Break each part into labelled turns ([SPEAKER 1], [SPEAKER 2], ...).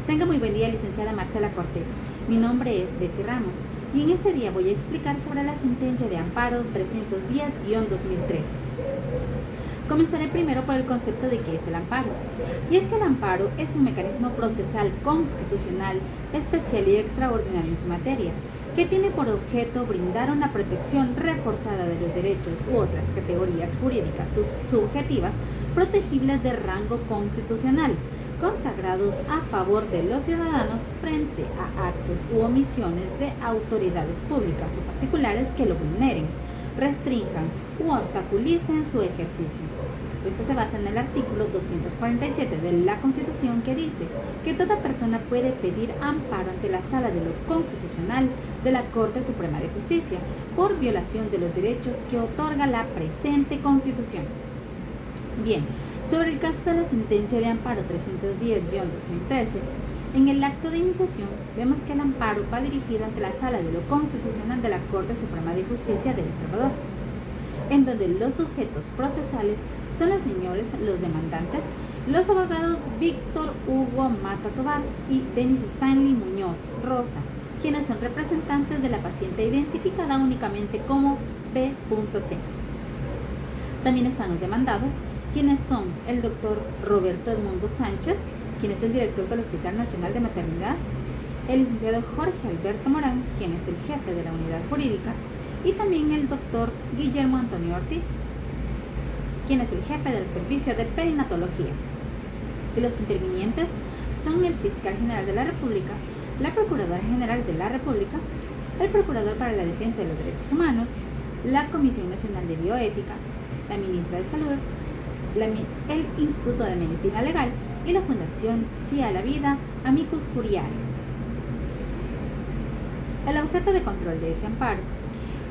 [SPEAKER 1] Tenga muy buen día, licenciada Marcela Cortés. Mi nombre es Bessie Ramos y en este día voy a explicar sobre la sentencia de amparo 310-2013. Comenzaré primero por el concepto de qué es el amparo. Y es que el amparo es un mecanismo procesal constitucional especial y extraordinario en su materia, que tiene por objeto brindar una protección reforzada de los derechos u otras categorías jurídicas subjetivas protegibles de rango constitucional, consagrados a favor de los ciudadanos frente a actos u omisiones de autoridades públicas o particulares que lo vulneren, restrinjan u obstaculicen su ejercicio. Esto se basa en el artículo 247 de la Constitución, que dice que toda persona puede pedir amparo ante la Sala de lo Constitucional de la Corte Suprema de Justicia por violación de los derechos que otorga la presente Constitución. Bien, sobre el caso de la sentencia de amparo 310-2013, en el acto de iniciación vemos que el amparo va dirigido ante la Sala de lo Constitucional de la Corte Suprema de Justicia de El Salvador, en donde los sujetos procesales son los señores, los demandantes, los abogados Víctor Hugo Mata Tobar y Denis Stanley Muñoz Rosa, quienes son representantes de la paciente identificada únicamente como B.C. También están los demandados, quienes son el doctor Roberto Edmundo Sánchez, quien es el director del Hospital Nacional de Maternidad, el licenciado Jorge Alberto Morán, quien es el jefe de la unidad jurídica, y también el doctor Guillermo Antonio Ortiz, quien es el jefe del servicio de perinatología. Y los intervinientes son el fiscal general de la República, la procuradora general de la República, el procurador para la defensa de los derechos humanos, la Comisión Nacional de Bioética, la ministra de Salud, el Instituto de Medicina Legal y la Fundación Sí a la Vida, Amicus Curiae. El objeto de control de este amparo.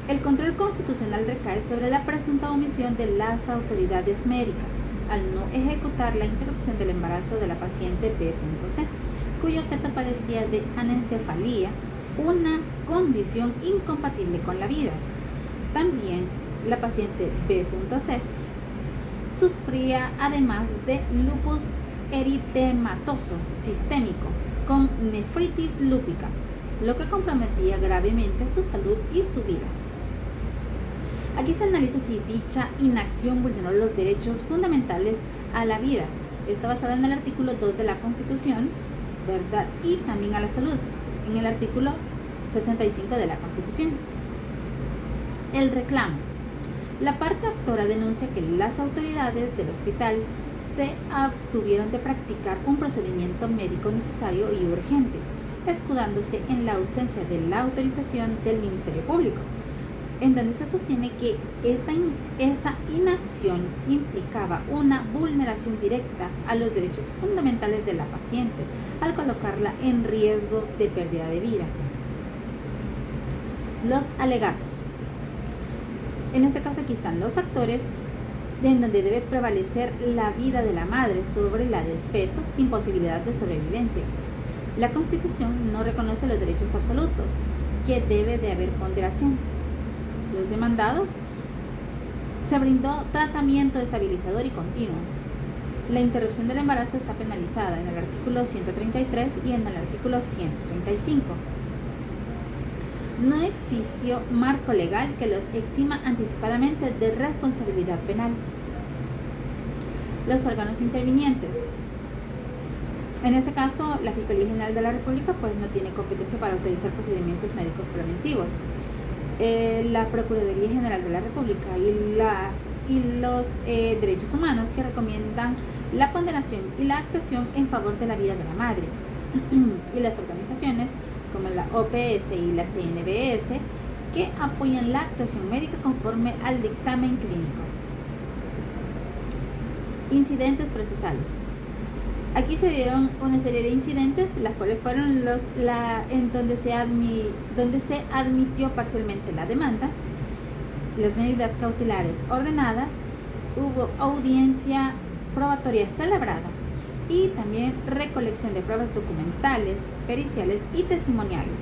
[SPEAKER 1] El control constitucional recae sobre la presunta omisión de las autoridades médicas al no ejecutar la interrupción del embarazo de la paciente B.C., cuyo feto padecía de anencefalía, una condición incompatible con la vida. También la paciente B.C. sufría además de lupus eritematoso sistémico con nefritis lúpica, lo que comprometía gravemente su salud y su vida. Aquí se analiza si dicha inacción vulneró los derechos fundamentales a la vida. Está basada en el artículo 2 de la Constitución, ¿verdad? Y también a la salud, en el artículo 65 de la Constitución. El reclamo. La parte actora denuncia que las autoridades del hospital se abstuvieron de practicar un procedimiento médico necesario y urgente, escudándose en la ausencia de la autorización del Ministerio Público, en donde se sostiene que esa inacción implicaba una vulneración directa a los derechos fundamentales de la paciente al colocarla en riesgo de pérdida de vida. Los alegatos. En este caso aquí están los actores, en donde debe prevalecer la vida de la madre sobre la del feto sin posibilidad de sobrevivencia. La Constitución no reconoce los derechos absolutos, que debe de haber ponderación. Los demandados, se brindó tratamiento estabilizador y continuo. La interrupción del embarazo está penalizada en el artículo 133 y en el artículo 135. No existió marco legal que los exima anticipadamente de responsabilidad penal. Los órganos intervinientes. En este caso, la Fiscalía General de la República pues no tiene competencia para autorizar procedimientos médicos preventivos. La Procuraduría General de la República y los derechos humanos, que recomiendan la ponderación y la actuación en favor de la vida de la madre. Y las organizaciones como la OPS y la CNBS, que apoyan la actuación médica conforme al dictamen clínico. Incidentes procesales. Aquí se dieron una serie de incidentes, las cuales fueron donde se admitió parcialmente la demanda, las medidas cautelares ordenadas, hubo audiencia probatoria celebrada y también recolección de pruebas documentales, periciales y testimoniales.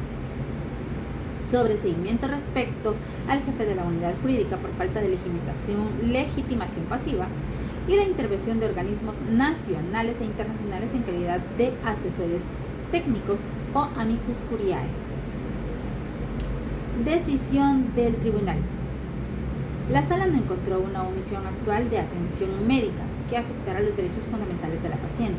[SPEAKER 1] Sobreseimiento respecto al jefe de la unidad jurídica por falta de legitimación pasiva y la intervención de organismos nacionales e internacionales en calidad de asesores técnicos o amicus curiae. Decisión del tribunal. La sala no encontró una omisión actual de atención médica que afectara los derechos fundamentales de la paciente.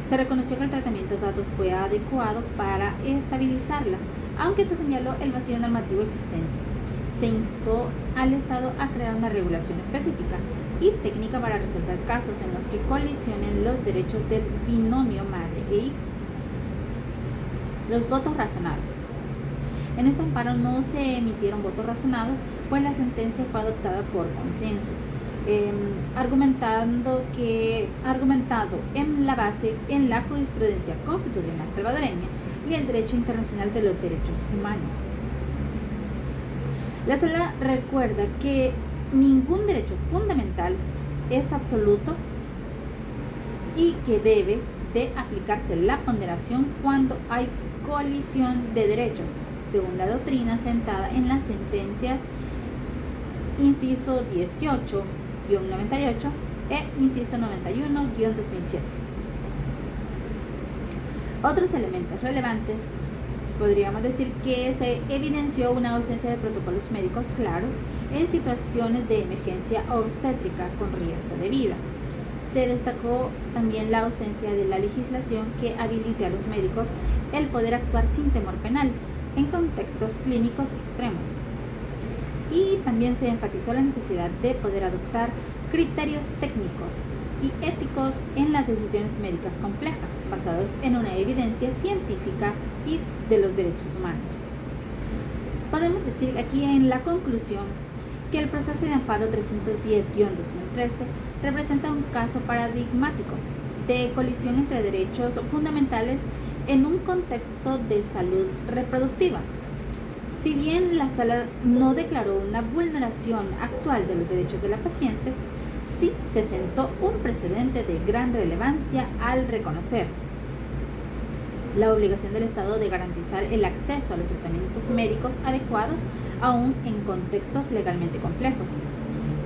[SPEAKER 1] Se reconoció que el tratamiento dado fue adecuado para estabilizarla, aunque se señaló el vacío normativo existente. Se instó al Estado a crear una regulación específica y técnica para resolver casos en los que colisionen los derechos del binomio madre e hijo. Los votos razonados. En este amparo no se emitieron votos razonados, pues la sentencia fue adoptada por consenso, argumentado en la base en la jurisprudencia constitucional salvadoreña y el derecho internacional de los derechos humanos. La sala recuerda que ningún derecho fundamental es absoluto y que debe de aplicarse la ponderación cuando hay colisión de derechos, según la doctrina sentada en las sentencias inciso 18-98 e inciso 91-2007. Otros elementos relevantes, podríamos decir que se evidenció una ausencia de protocolos médicos claros en situaciones de emergencia obstétrica con riesgo de vida. Se destacó también la ausencia de la legislación que habilite a los médicos el poder actuar sin temor penal en contextos clínicos extremos. Y también se enfatizó la necesidad de poder adoptar criterios técnicos y éticos en las decisiones médicas complejas, basados en una evidencia científica y de los derechos humanos. Podemos decir aquí en la conclusión que el proceso de amparo 310-2013 representa un caso paradigmático de colisión entre derechos fundamentales en un contexto de salud reproductiva. Si bien la sala no declaró una vulneración actual de los derechos de la paciente, sí se sentó un precedente de gran relevancia al reconocer la obligación del Estado de garantizar el acceso a los tratamientos médicos adecuados aún en contextos legalmente complejos.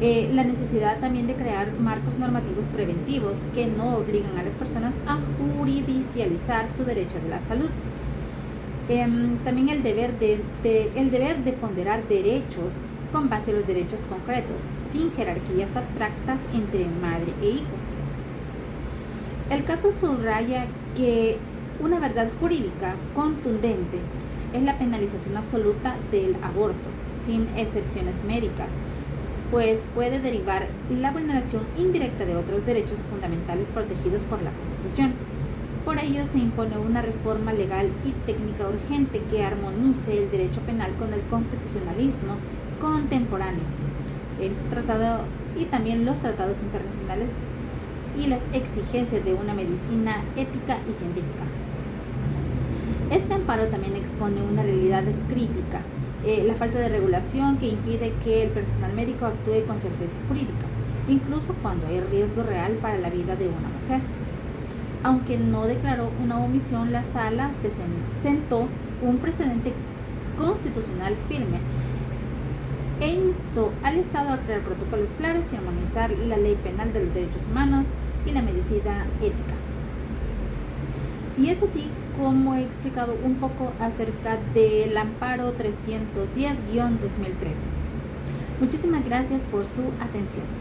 [SPEAKER 1] La necesidad también de crear marcos normativos preventivos que no obligan a las personas a juridicializar su derecho de la salud. También el deber de ponderar derechos con base a los derechos concretos, sin jerarquías abstractas entre madre e hijo. El caso subraya que una verdad jurídica contundente es la penalización absoluta del aborto, sin excepciones médicas, pues puede derivar la vulneración indirecta de otros derechos fundamentales protegidos por la Constitución. Por ello se impone una reforma legal y técnica urgente que armonice el derecho penal con el constitucionalismo contemporáneo, este tratado y también los tratados internacionales y las exigencias de una medicina ética y científica. Este amparo también expone una realidad crítica, la falta de regulación que impide que el personal médico actúe con certeza jurídica, incluso cuando hay riesgo real para la vida de una mujer. Aunque no declaró una omisión, la sala se sentó un precedente constitucional firme e instó al Estado a crear protocolos claros y armonizar la ley penal de los derechos humanos y la medicina ética. Y es así como he explicado un poco acerca del amparo 310-2013. Muchísimas gracias por su atención.